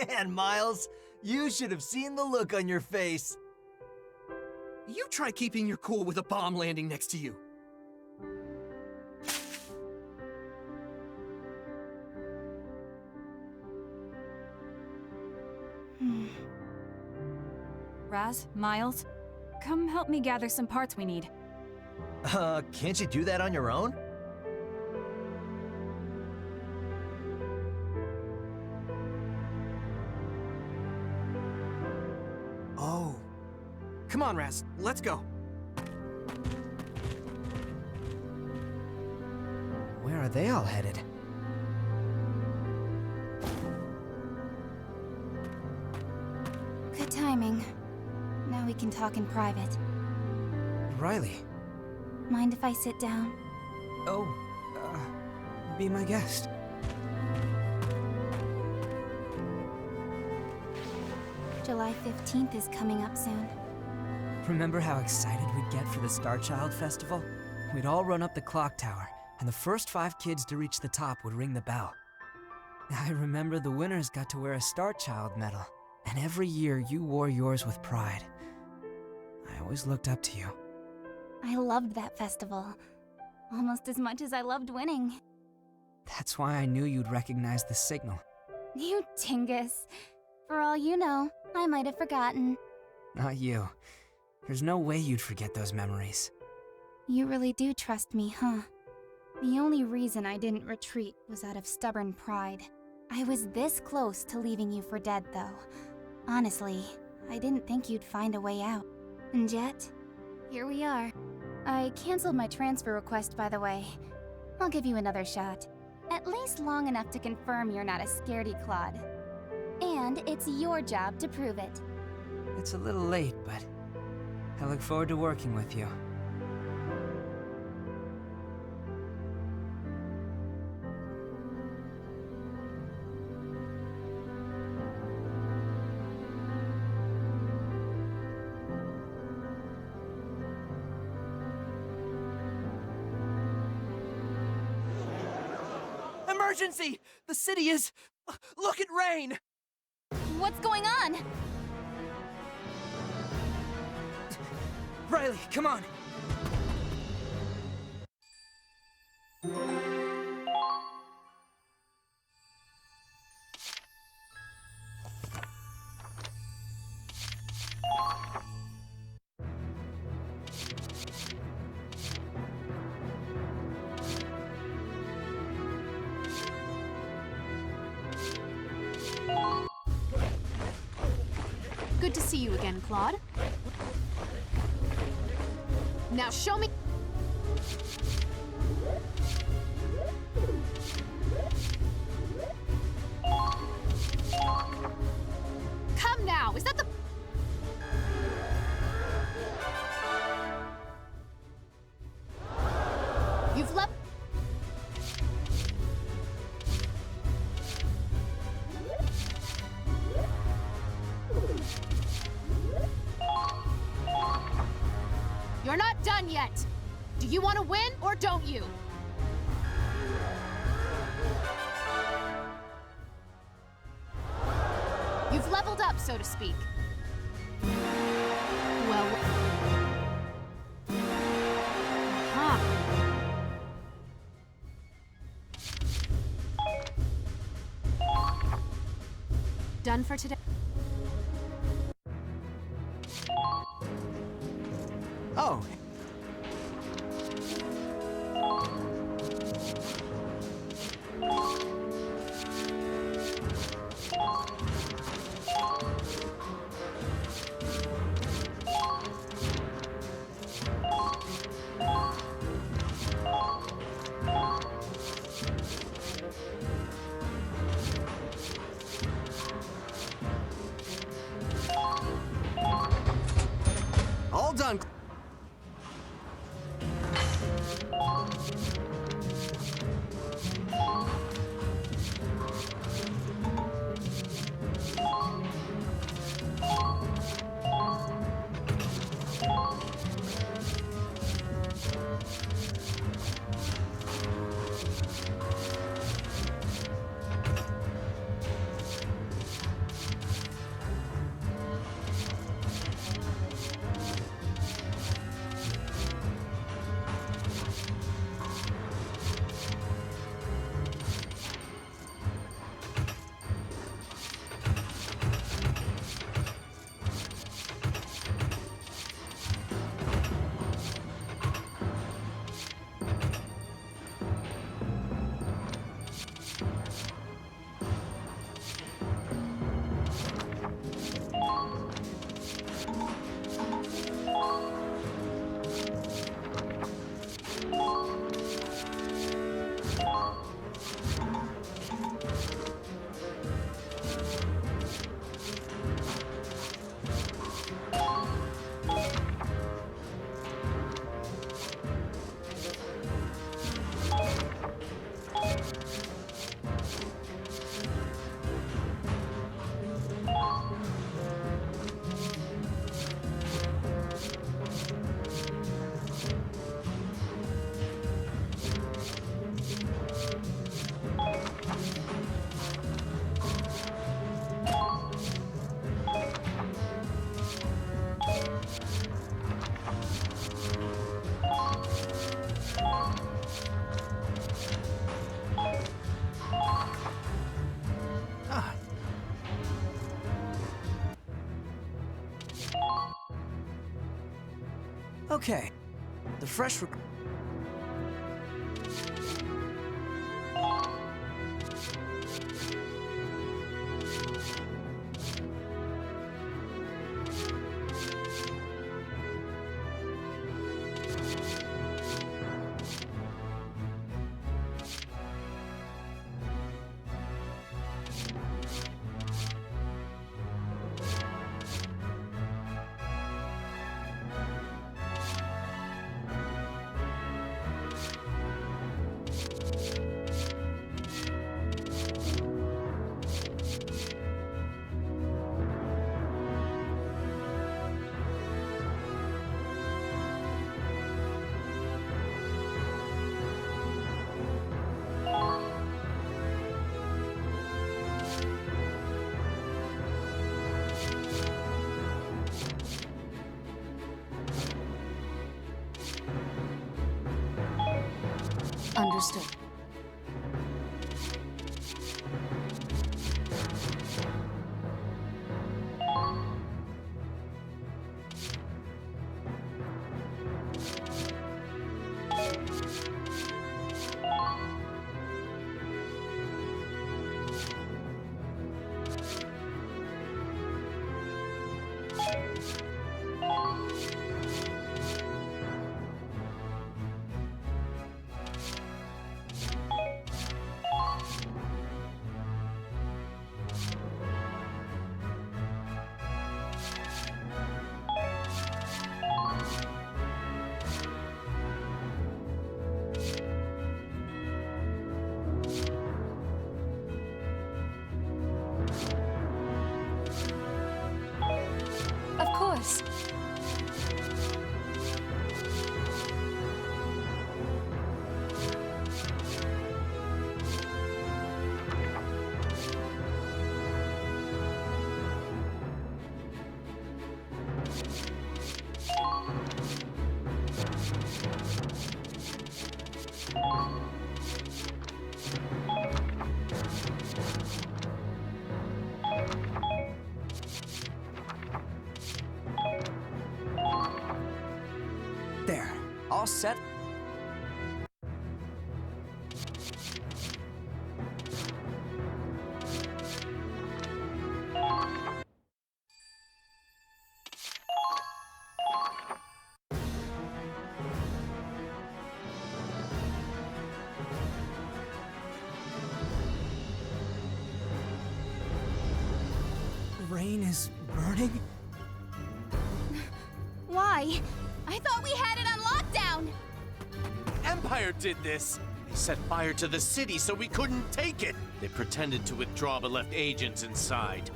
Man, Miles, you should have seen the look on your face. You try keeping your cool with a bomb landing next to you. Raz, Miles, come help me gather some parts we need. Can't you do that on your own? Oh. Come on, Raz, let's go. Where are they all headed? Good timing. Now we can talk in private. Riley. Mind if I sit down? Oh, be my guest. July 15th is coming up soon. Remember how excited we'd get for the Star Child Festival? We'd all run up the clock tower, and the first 5 kids to reach the top would ring the bell. I remember the winners got to wear a Star Child medal, and every year you wore yours with pride. I always looked up to you. I loved that festival. Almost as much as I loved winning. That's why I knew you'd recognize the signal. You dingus. For all you know, I might have forgotten. Not you. There's no way you'd forget those memories. You really do trust me, huh? The only reason I didn't retreat was out of stubborn pride. I was this close to leaving you for dead, though. Honestly, I didn't think you'd find a way out. And yet, here we are. I canceled my transfer request, by the way. I'll give you another shot. At least long enough to confirm you're not a scaredy clod. And it's your job to prove it. It's a little late, but I look forward to working with you. Emergency! The city is... Look at Rain! What's going on? Riley, come on! Good to see you again, Claude. Now show me... Come now, is that the... You've left... You're not done yet. Do you want to win or don't you? You've leveled up, so to speak. Well... Huh. Done for today. Oh. All done. Okay. The fresh Understood. Of course. there. All set. Rain is burning? Why? I thought we had it on lockdown! Empire did this! They set fire to the city so we couldn't take it! They pretended to withdraw but left agents inside.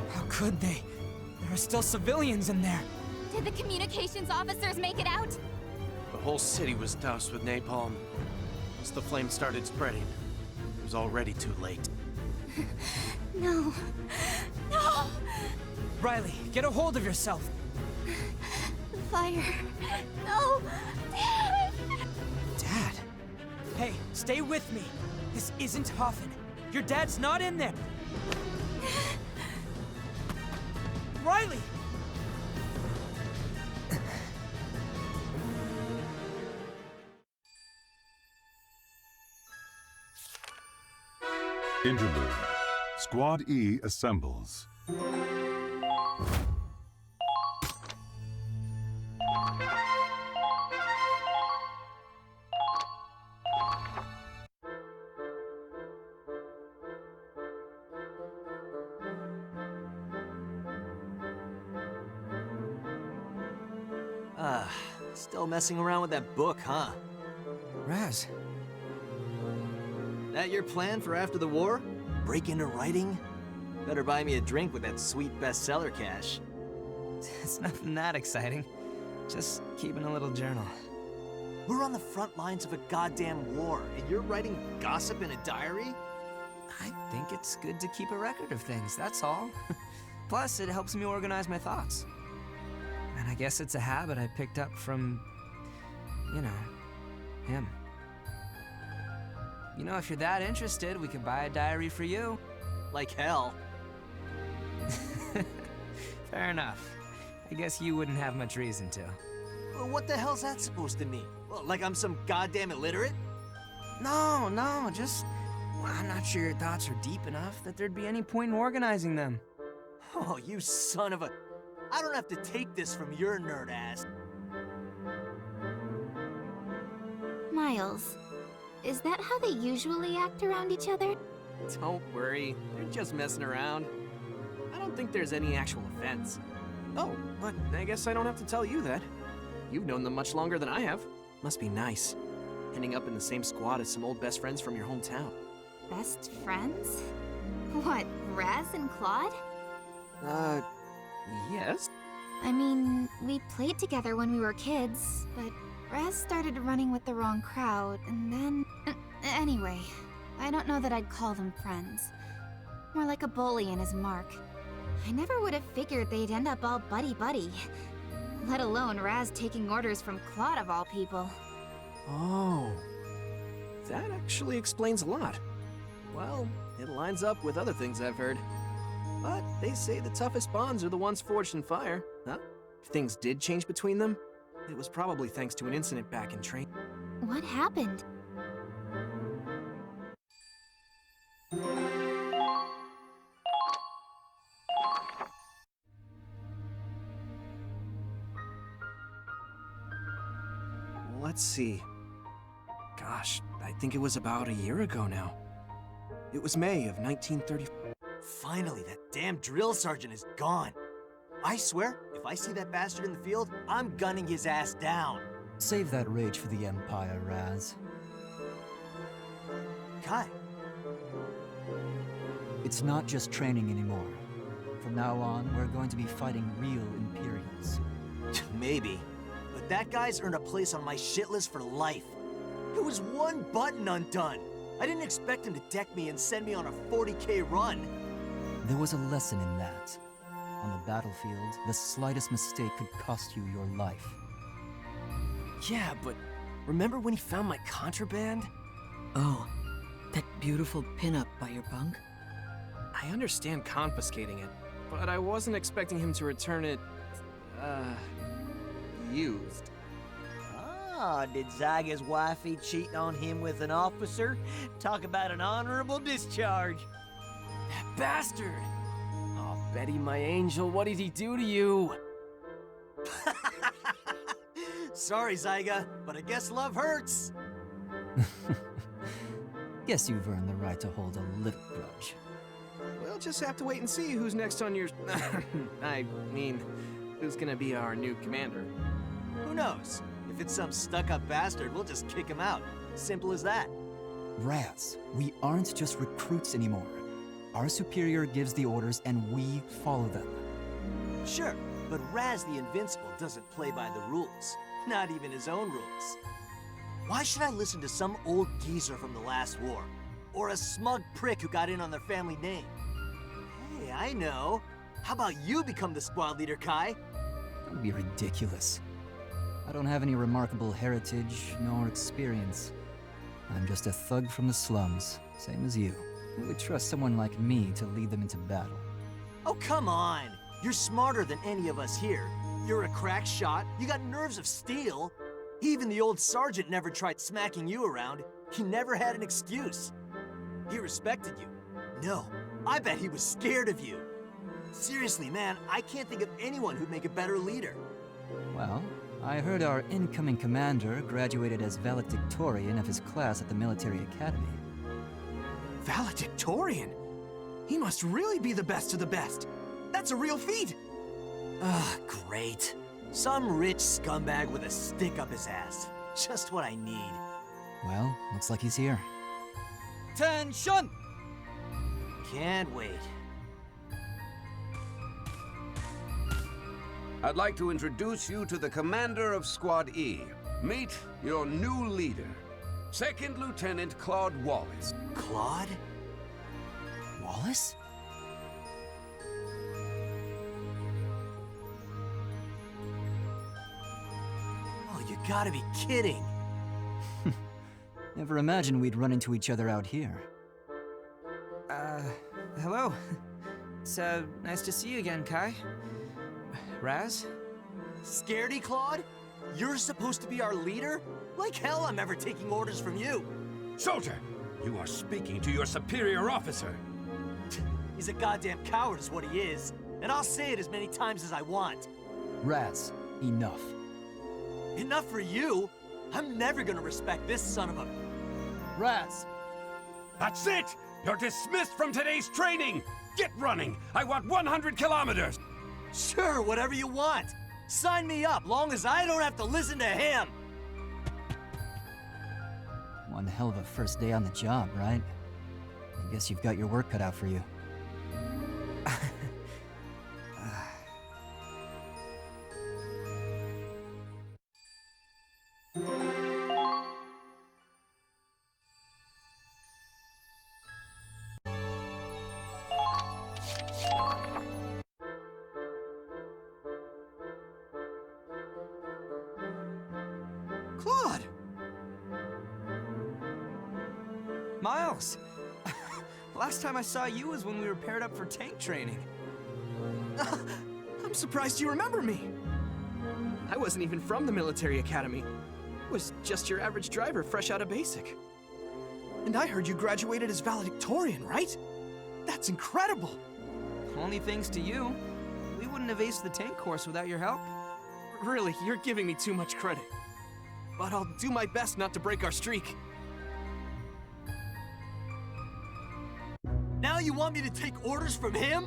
How could they? There are still civilians in there. Did the communications officers make it out? The whole city was doused with napalm. Once the flames started spreading, it was already too late. No. No! Riley, get a hold of yourself. The fire. No! Dad! Dad? Hey, stay with me. This isn't Hoffen. Your dad's not in there. Riley! Interlude. Squad E assembles. Still messing around with that book, huh? Raz, That your plan for after the war? Break into writing? Better buy me a drink with that sweet bestseller cash. it's nothing that exciting. Just keeping a little journal. We're on the front lines of a goddamn war, and you're writing gossip in a diary? I think it's good to keep a record of things, that's all. Plus, it helps me organize my thoughts. And I guess it's a habit I picked up from, you know, him. You know, if you're that interested, we could buy a diary for you. Like hell. Fair enough. I guess you wouldn't have much reason to. Well, what the hell's that supposed to mean? Well, like I'm some goddamn illiterate? No, just... well, I'm not sure your thoughts are deep enough that there'd be any point in organizing them. Oh, you son of a... I don't have to take this from your nerd ass. Miles, is that how they usually act around each other? Don't worry, they're just messing around. I don't think there's any actual offense. Oh, but I guess I don't have to tell you that. You've known them much longer than I have. Must be nice, ending up in the same squad as some old best friends from your hometown. Best friends? What, Raz and Claude? Yes? I mean, we played together when we were kids, but Raz started running with the wrong crowd, and then... Anyway, I don't know that I'd call them friends. More like a bully and his mark. I never would have figured they'd end up all buddy-buddy. Let alone Raz taking orders from Claude of all people. Oh, that actually explains a lot. Well, it lines up with other things I've heard. But they say the toughest bonds are the ones forged in fire. Huh? If things did change between them, it was probably thanks to an incident back in train. What happened? Let's see. Gosh, I think it was about a year ago now. It was May of 1930. Finally, that damn drill sergeant is gone. I swear, if I see that bastard in the field, I'm gunning his ass down. Save that rage for the Empire, Raz. Kai, It's not just training anymore. From now on, we're going to be fighting real Imperials. maybe. But that guy's earned a place on my shit list for life. It was one button undone. I didn't expect him to deck me and send me on a 40K run. There was a lesson in that. On the battlefield, the slightest mistake could cost you your life. Yeah, but remember when he found my contraband? Oh, that beautiful pinup by your bunk? I understand confiscating it, but I wasn't expecting him to return it, used. Ah, did Zyga's wifey cheat on him with an officer? Talk about an honorable discharge. That bastard! Oh, Betty, my angel, what did he do to you? Sorry, Zyga, but I guess love hurts. Guess you've earned the right to hold a little grudge. We'll just have to wait and see who's next on your... I mean, who's gonna be our new commander. Who knows? If it's some stuck-up bastard, we'll just kick him out. Simple as that. Raz, we aren't just recruits anymore. Our superior gives the orders and we follow them. Sure, but Raz the Invincible doesn't play by the rules. Not even his own rules. Why should I listen to some old geezer from the last war? Or a smug prick who got in on their family name? Hey, I know. How about you become the squad leader, Kai? Don't be ridiculous. I don't have any remarkable heritage nor experience. I'm just a thug from the slums, same as you. Who would trust someone like me to lead them into battle? Oh, come on. You're smarter than any of us here. You're a crack shot. You got nerves of steel. Even the old sergeant never tried smacking you around. He never had an excuse. He respected you. No, I bet he was scared of you. Seriously, man, I can't think of anyone who'd make a better leader. Well, I heard our incoming commander graduated as valedictorian of his class at the military academy. Valedictorian? He must really be the best of the best. That's a real feat. Ugh, great. Some rich scumbag with a stick up his ass. Just what I need. Well, looks like he's here. Attention! Can't wait. I'd like to introduce you to the commander of Squad E. Meet your new leader, Second Lieutenant Claude Wallace. Claude? Wallace? Oh, you gotta be kidding. Never imagined we'd run into each other out here. Hello. It's, nice to see you again, Kai. Raz? Scaredy, Claude? You're supposed to be our leader? Like hell I'm ever taking orders from you. Soldier, you are speaking to your superior officer. He's a goddamn coward is what he is. And I'll say it as many times as I want. Raz, enough. Enough for you? I'm never gonna respect this son of a... Raz! That's it! You're dismissed from today's training! Get running! I want 100 kilometers! Sure, whatever you want. Sign me up, long as I don't have to listen to him. One hell of a first day on the job, right? I guess you've got your work cut out for you. Claude! Miles! Last time I saw you was when we were paired up for tank training. I'm surprised you remember me. I wasn't even from the military academy. I was just your average driver fresh out of basic. And I heard you graduated as valedictorian, right? That's incredible! Only thanks to you. We wouldn't have aced the tank course without your help. Really, you're giving me too much credit. But I'll do my best not to break our streak. Now you want me to take orders from him?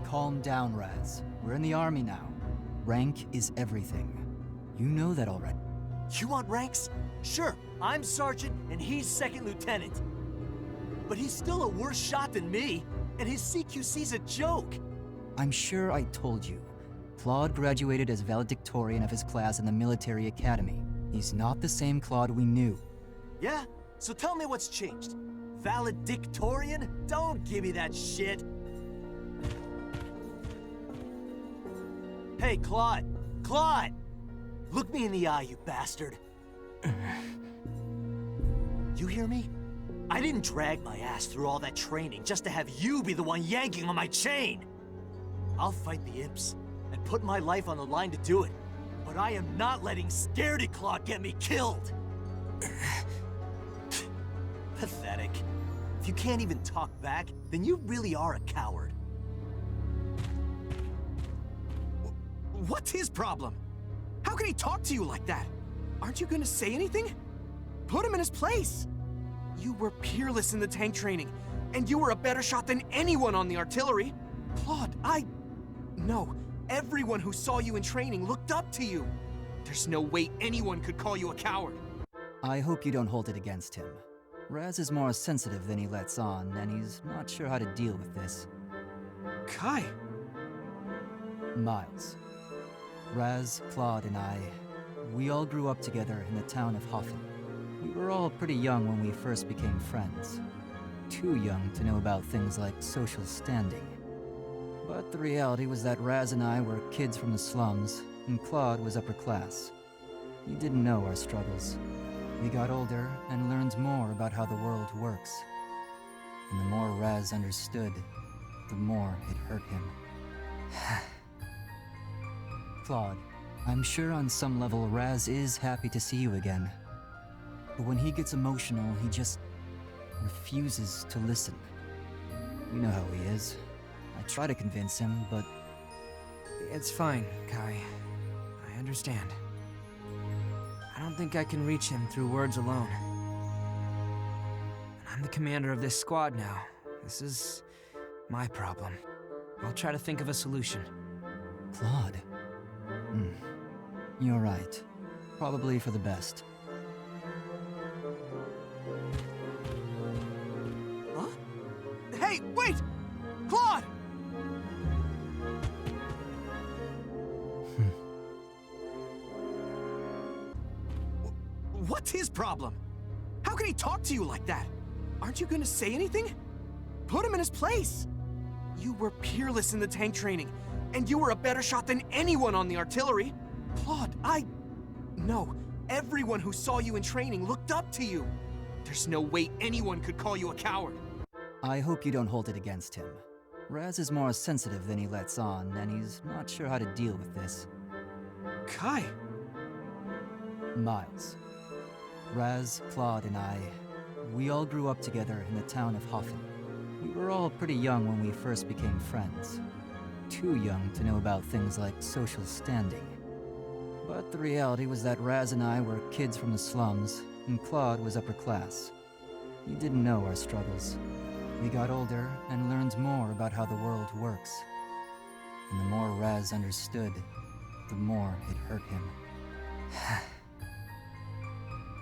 Calm down, Raz. We're in the army now. Rank is everything. You know that already. You want ranks? Sure, I'm sergeant and he's second lieutenant. But he's still a worse shot than me, and his CQC's a joke. I'm sure I told you. Claude graduated as valedictorian of his class in the military academy. He's not the same Claude we knew. Yeah? So tell me what's changed. Valedictorian? Don't give me that shit. Hey, Claude! Claude! Look me in the eye, you bastard. You hear me? I didn't drag my ass through all that training just to have you be the one yanking on my chain. I'll fight the imps and put my life on the line to do it. But I am not letting Scaredy Claw get me killed. Pathetic. If you can't even talk back, then you really are a coward. What's his problem? How can he talk to you like that? Aren't you gonna say anything? Put him in his place. You were peerless in the tank training, and you were a better shot than anyone on the artillery. Claude, No, everyone who saw you in training looked up to you. There's no way anyone could call you a coward. I hope you don't hold it against him. Raz is more sensitive than he lets on, and he's not sure how to deal with this. Kai. Miles. Raz, Claude, and we all grew up together in the town of Hoffen. We were all pretty young when we first became friends. Too young to know about things like social standing. But the reality was that Raz and I were kids from the slums, and Claude was upper class. He didn't know our struggles. We got older and learned more about how the world works. And the more Raz understood, the more it hurt him. Claude, I'm sure on some level Raz is happy to see you again. But when he gets emotional, he just refuses to listen. You know how he is. I try to convince him, but... It's fine, Kai. I understand. I don't think I can reach him through words alone. And I'm the commander of this squad now. This is my problem. I'll try to think of a solution. Claude? You're right. Probably for the best. Huh? Hey, wait! Claude! What's his problem? How can he talk to you like that? Aren't you gonna say anything? Put him in his place. You were peerless in the tank training, and you were a better shot than anyone on the artillery. Claude, No, everyone who saw you in training looked up to you. There's no way anyone could call you a coward. I hope you don't hold it against him. Raz is more sensitive than he lets on, and he's not sure how to deal with this. Kai. Miles. Raz, Claude, and I, we all grew up together in the town of Hoffen. We were all pretty young when we first became friends. Too young to know about things like social standing. But the reality was that Raz and I were kids from the slums, and Claude was upper class. He didn't know our struggles. We got older and learned more about how the world works. And the more Raz understood, the more it hurt him.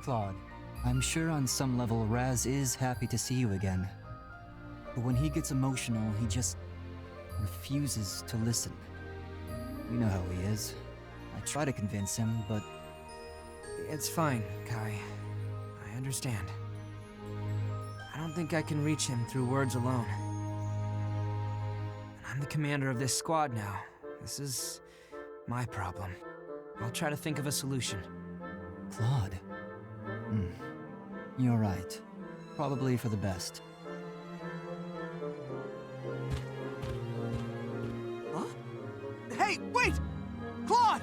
Claude, I'm sure on some level Raz is happy to see you again. But when he gets emotional, he just refuses to listen. You know how he is. I try to convince him, but... It's fine, Kai. I understand. I don't think I can reach him through words alone. And I'm the commander of this squad now. This is my problem. I'll try to think of a solution. Claude? You're right. Probably for the best. Huh? Hey, wait! Claude!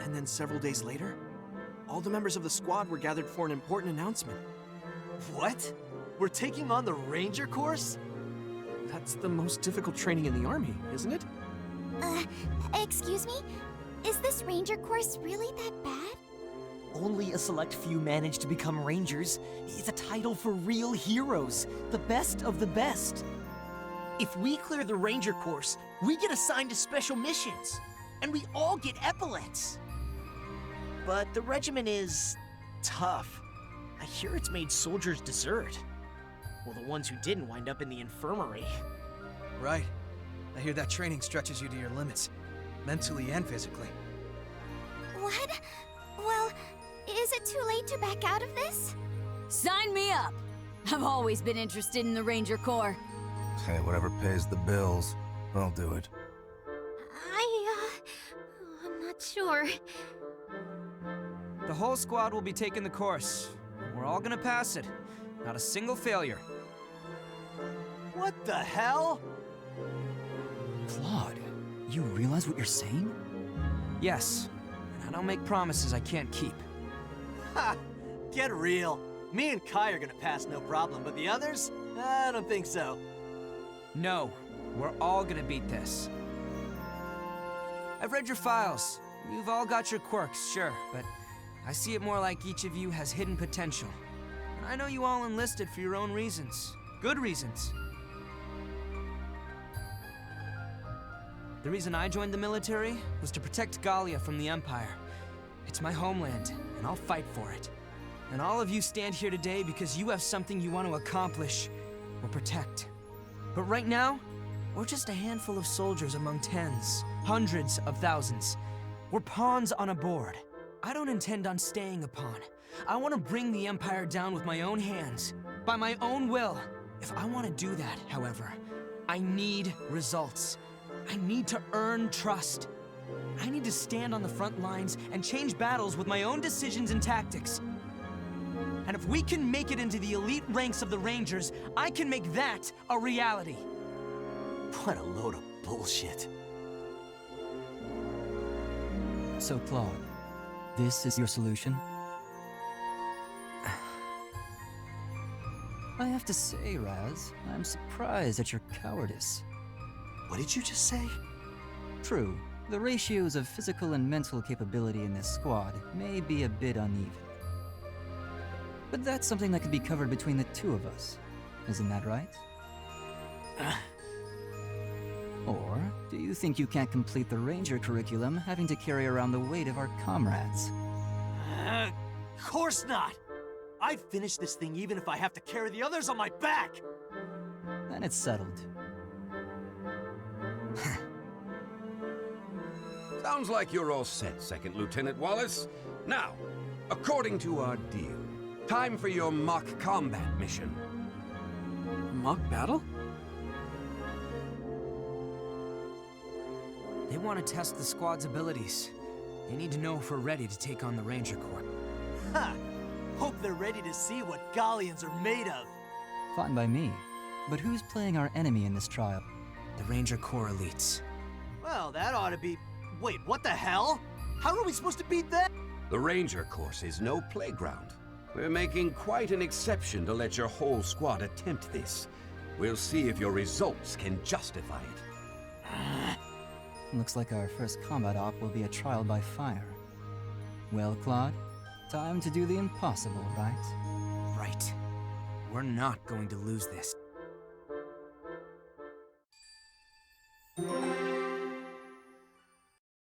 And then several days later, all the members of the squad were gathered for an important announcement. What? We're taking on the Ranger course? That's the most difficult training in the Army, isn't it? Excuse me? Is this ranger course really that bad? Only a select few manage to become Rangers. It's a title for real heroes, the best of the best. If we clear the Ranger course, we get assigned to special missions, and we all get epaulets. But the regiment is tough. I hear it's made soldiers desert. Well, the ones who didn't wind up in the infirmary. Right. I hear that training stretches you to your limits, mentally and physically. What? Well, is it too late to back out of this? Sign me up! I've always been interested in the Ranger Corps. Hey, whatever pays the bills, I'll do it. I'm not sure. The whole squad will be taking the course. We're all gonna pass it. Not a single failure. What the hell? Claude, you realize what you're saying? Yes, and I don't make promises I can't keep. Ha! Get real. Me and Kai are gonna pass no problem, but the others? I don't think so. No, we're all gonna beat this. I've read your files. You've all got your quirks, sure, but I see it more like each of you has hidden potential. And I know you all enlisted for your own reasons. Good reasons. The reason I joined the military was to protect Gallia from the Empire. It's my homeland, and I'll fight for it. And all of you stand here today because you have something you want to accomplish or protect. But right now, we're just a handful of soldiers among tens, hundreds of thousands. We're pawns on a board. I don't intend on staying a pawn. I want to bring the Empire down with my own hands, by my own will. If I want to do that, however, I need results. I need to earn trust. I need to stand on the front lines and change battles with my own decisions and tactics. And if we can make it into the elite ranks of the Rangers, I can make that a reality. What a load of bullshit. So, Claude, this is your solution? I have to say, Raz, I'm surprised at your cowardice. What did you just say? True, the ratios of physical and mental capability in this squad may be a bit uneven. But that's something that could be covered between the two of us. Isn't that right? Or do you think you can't complete the Ranger curriculum having to carry around the weight of our comrades? Of course not! I'd finish this thing even if I have to carry the others on my back! Then it's settled. Sounds like you're all set, Second Lieutenant Wallace. Now, according to our deal, time for your mock combat mission. Mock battle? They want to test the squad's abilities. They need to know if we're ready to take on the Ranger Corps. Ha! Hope they're ready to see what Galleons are made of. Fine by me. But who's playing our enemy in this trial? The Ranger Corps elites. Well, that ought to be... Wait, what the hell? How are we supposed to beat them? The Ranger course is no playground. We're making quite an exception to let your whole squad attempt this. We'll see if your results can justify it. Looks like our first combat op will be a trial by fire. Well, Claude, time to do the impossible, right? Right. We're not going to lose this.